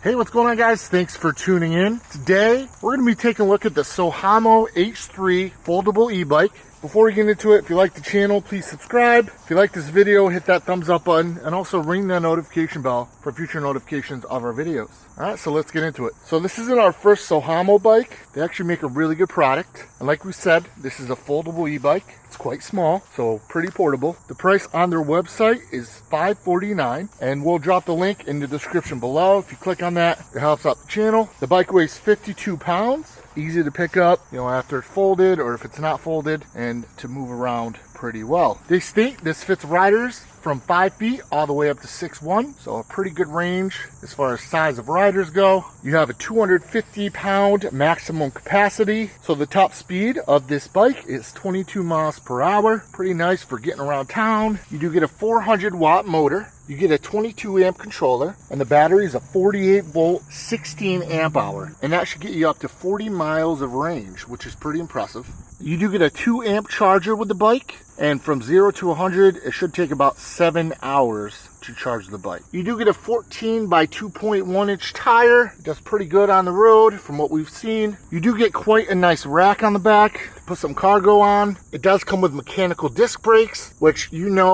Hey, what's going on, guys? Thanks for tuning in. Today, we're going to be taking a look at the SOHAMO H3 Foldable E-Bike. Before we get into it, if you like the channel, please subscribe. If you like this video, hit that thumbs up button and also ring that notification bell for future notifications of our videos. All right, so let's get into it. So this isn't our first SOHAMO bike. They actually make a really good product. And like we said, this is a foldable e-bike. It's quite small, so pretty portable. The price on their website is $549, and we'll drop the link in the description below. If you click on that, it helps out the channel. The bike weighs 52 pounds. Easy to pick up, after it's folded or if it's not folded, and to move around pretty well. They state this fits riders from 5 feet all the way up to 6'1", so a pretty good range as far as size of riders go. You have a 250-pound maximum capacity, so the top speed of this bike is 22 miles per hour. Pretty nice for getting around town. You do get a 400-watt motor. You get a 22 amp controller, and the battery is a 48 volt, 16 amp hour. And that should get you up to 40 miles of range, which is pretty impressive. You do get a 2 amp charger with the bike, and from 0 to 100, it should take about 7 hours to charge the bike. You do get a 14 by 2.1 inch tire. It does pretty good on the road from what we've seen. You do get quite a nice rack on the back. Put some cargo on. It does come with mechanical disc brakes, which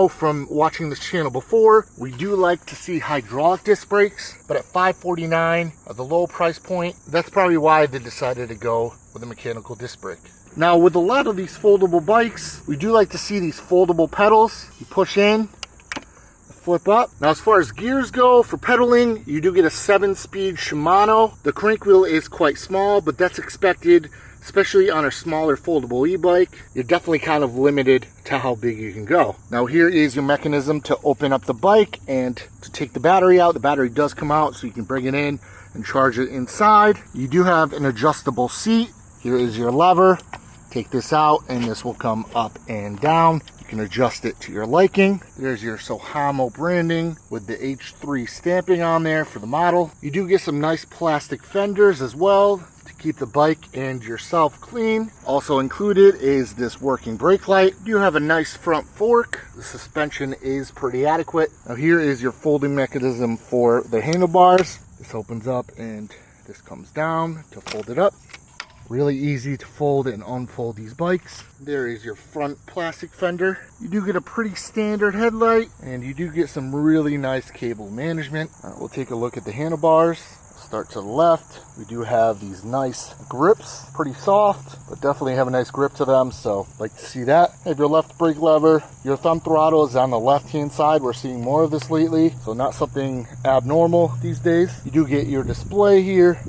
from watching this channel before, we do like to see hydraulic disc brakes, but at $549 at the low price point, that's probably why they decided to go with a mechanical disc brake. Now, with a lot of these foldable bikes, we do like to see these foldable pedals. You push in, flip up. Now, as far as gears go, for pedaling, you do get a 7-speed Shimano. The crank wheel is quite small, but that's expected, especially on a smaller foldable e-bike. You're definitely kind of limited to how big you can go. Now, here is your mechanism to open up the bike and to take the battery out. The battery does come out, so you can bring it in and charge it inside. You do have an adjustable seat. Here is your lever. Take this out and this will come up and down. You can adjust it to your liking. There's your SOHAMO branding with the H3 stamping on there for the model. You do get some nice plastic fenders as well to keep the bike and yourself clean. Also included is this working brake light. You have a nice front fork. The suspension is pretty adequate. Now, here is your folding mechanism for the handlebars. This opens up and this comes down to fold it up. Really easy to fold and unfold these bikes. There is your front plastic fender. You do get a pretty standard headlight, and you do get some really nice cable management. We'll take a look at the handlebars. Start to the left. We do have these nice grips, pretty soft, but definitely have a nice grip to them, so like to see that. You have your left brake lever. Your thumb throttle is on the left-hand side. We're seeing more of this lately, so not something abnormal these days. You do get your display here,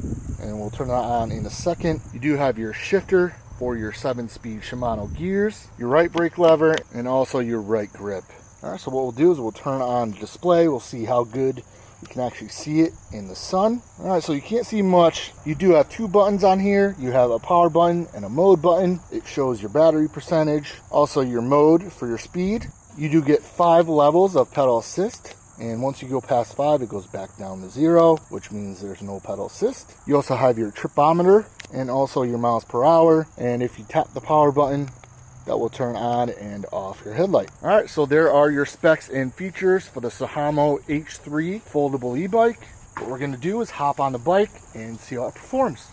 and we'll turn that on in a second. You do have your shifter for your 7-speed Shimano gears, your right brake lever, and also your right grip. All right, so what we'll do is we'll turn on the display. We'll see how good you can actually see it in the sun. All right, so you can't see much. You do have 2 buttons on here. You have a power button and a mode button. It shows your battery percentage, also your mode for your speed. You do get 5 levels of pedal assist. And once you go past 5, it goes back down to 0, which means there's no pedal assist. You also have your tripometer and also your miles per hour. And if you tap the power button, that will turn on and off your headlight. All right, so there are your specs and features for the SOHAMO H3 foldable e-bike. What we're gonna do is hop on the bike and see how it performs.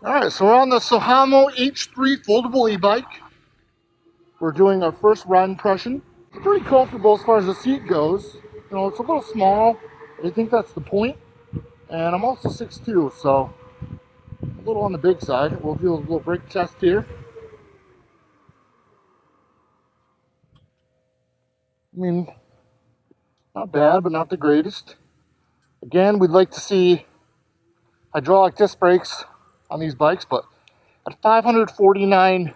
All right, so we're on the SOHAMO H3 foldable e-bike. We're doing our first ride impression. It's pretty comfortable as far as the seat goes. It's a little small. I think that's the point. And I'm also 6'2", so a little on the big side. We'll do a little brake test here. I mean, not bad, but not the greatest. Again, we'd like to see hydraulic disc brakes on these bikes, but at $549,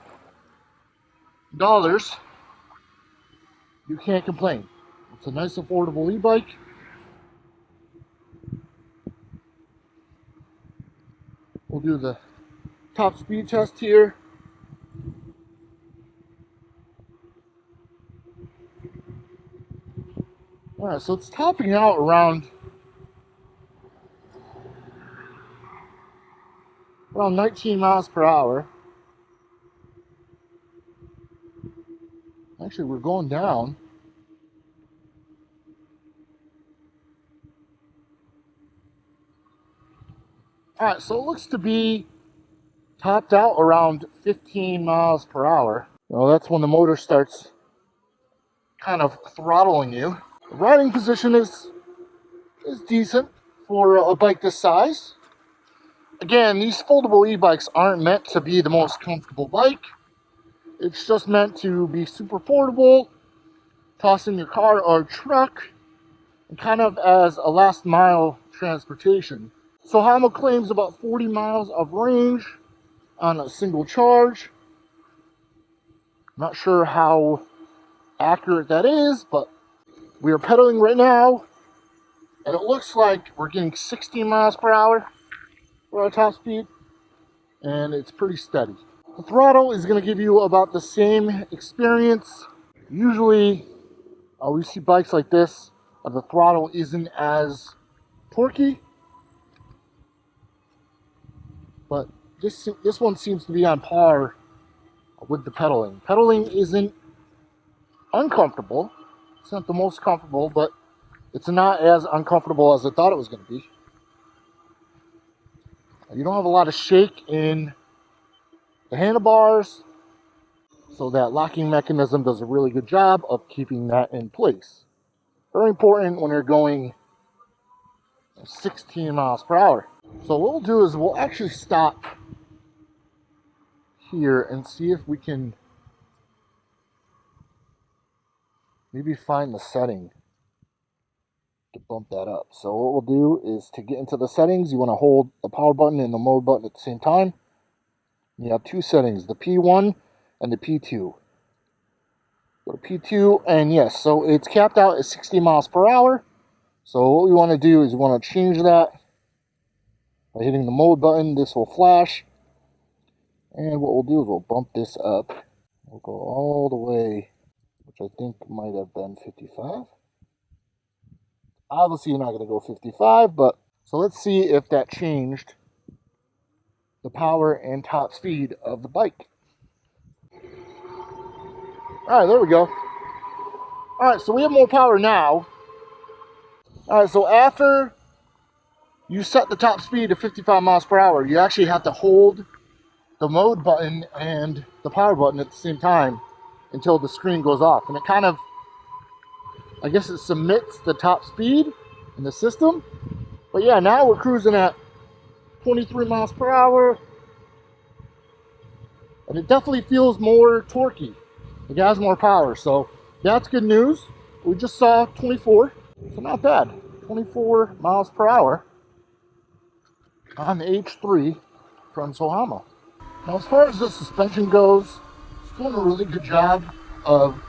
you can't complain. It's a nice affordable e-bike. We'll do the top speed test here. All right, so it's topping out around 19 miles per hour. Actually, we're going down. Alright, so it looks to be topped out around 15 miles per hour. Well, that's when the motor starts kind of throttling you. The riding position is decent for a bike this size. Again, these foldable e-bikes aren't meant to be the most comfortable bike. It's just meant to be super portable, toss in your car or truck, and kind of as a last mile transportation. SOHAMO claims about 40 miles of range on a single charge. Not sure how accurate that is, but we are pedaling right now, and it looks like we're getting 16 miles per hour for our top speed, and it's pretty steady. The throttle is going to give you about the same experience. Usually, we see bikes like this, the throttle isn't as torquey, but this one seems to be on par with the pedaling. Pedaling isn't uncomfortable. It's not the most comfortable, but it's not as uncomfortable as I thought it was going to be. You don't have a lot of shake in the handlebars, so that locking mechanism does a really good job of keeping that in place. Very important when you're going 16 miles per hour. So what we'll do is we'll actually stop here and see if we can maybe find the setting to bump that up. So what we'll do is, to get into the settings, you want to hold the power button and the mode button at the same time. You have two settings, the P1 and the P2. Go to P2, and yes, so it's capped out at 60 miles per hour. So what we want to do is we want to change that by hitting the mode button. This will flash, and what we'll do is we'll bump this up. We'll go all the way, which I think might have been 55. Obviously, you're not going to go 55, but so let's see if that changed the power and top speed of the bike. Alright, there we go. Alright, so we have more power now. Alright, so after you set the top speed to 55 miles per hour, you actually have to hold the mode button and the power button at the same time until the screen goes off. And it kind of, I guess it submits the top speed in the system. But yeah, now we're cruising at 23 miles per hour. And it definitely feels more torquey. It has more power, so that's good news. We just saw 24, so not bad. 24 miles per hour on the H3 from SOHAMO. Now, as far as the suspension goes, it's doing a really good job of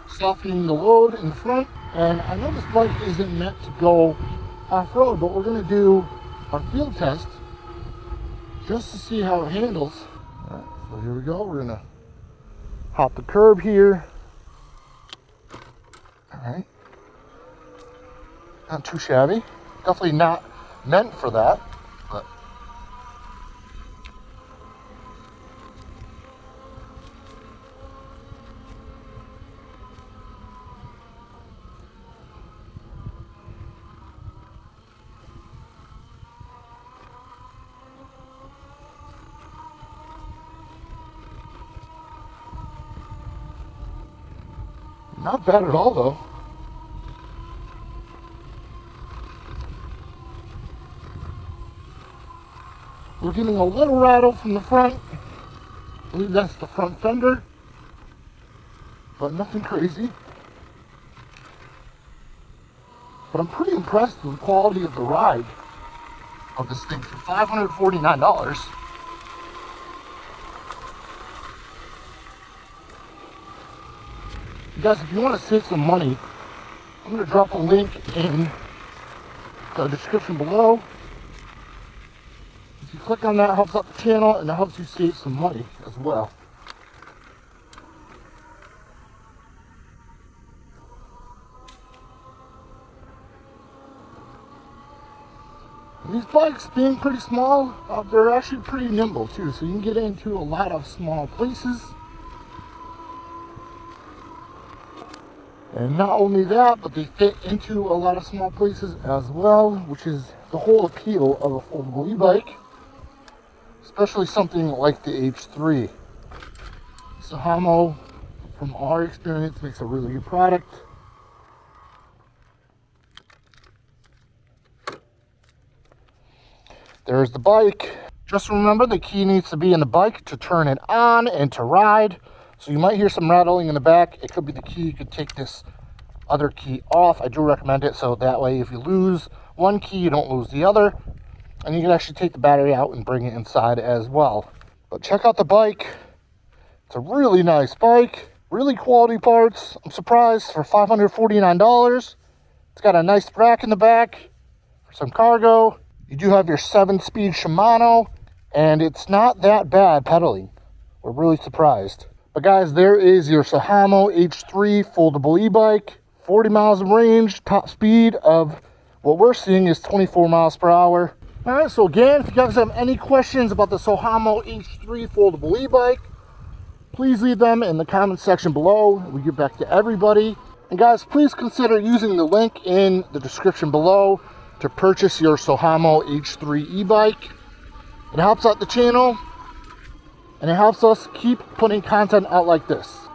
softening the load in the front. And I know this bike isn't meant to go off-road, but we're going to do our field test just to see how it handles. All right, so here we go. We're going to hop the curb here. All right. Not too shabby. Definitely not meant for that, but not bad at all, though. We're getting a little rattle from the front. I believe that's the front fender, but nothing crazy. But I'm pretty impressed with the quality of the ride of this thing for $549. Guys, if you want to save some money, I'm going to drop a link in the description below. If you click on that, it helps out the channel and it helps you save some money as well. These bikes, being pretty small, they're actually pretty nimble too, so you can get into a lot of small places. And not only that, but they fit into a lot of small places as well, which is the whole appeal of a foldable e-bike. especially something like the H3. SOHAMO, from our experience, makes a really good product. There's the bike. Just remember, the key needs to be in the bike to turn it on and to ride. So you might hear some rattling in the back. It could be the key. You could take this other key off. I do recommend it, so that way if you lose one key, you don't lose the other. And you can actually take the battery out and bring it inside as well. But check out the bike. It's a really nice bike. Really quality parts. I'm surprised for $549. It's got a nice rack in the back for some cargo. You do have your 7-speed Shimano, and it's not that bad pedaling. We're really surprised. But guys, there is your SOHAMO H3 foldable e-bike. 40 miles of range, top speed of what we're seeing is 24 miles per hour. All right, so again, if you guys have any questions about the SOHAMO H3 foldable e-bike, please leave them in the comment section below. We get back to everybody. And guys, please consider using the link in the description below to purchase your SOHAMO H3 e-bike. It helps out the channel, and it helps us keep putting content out like this.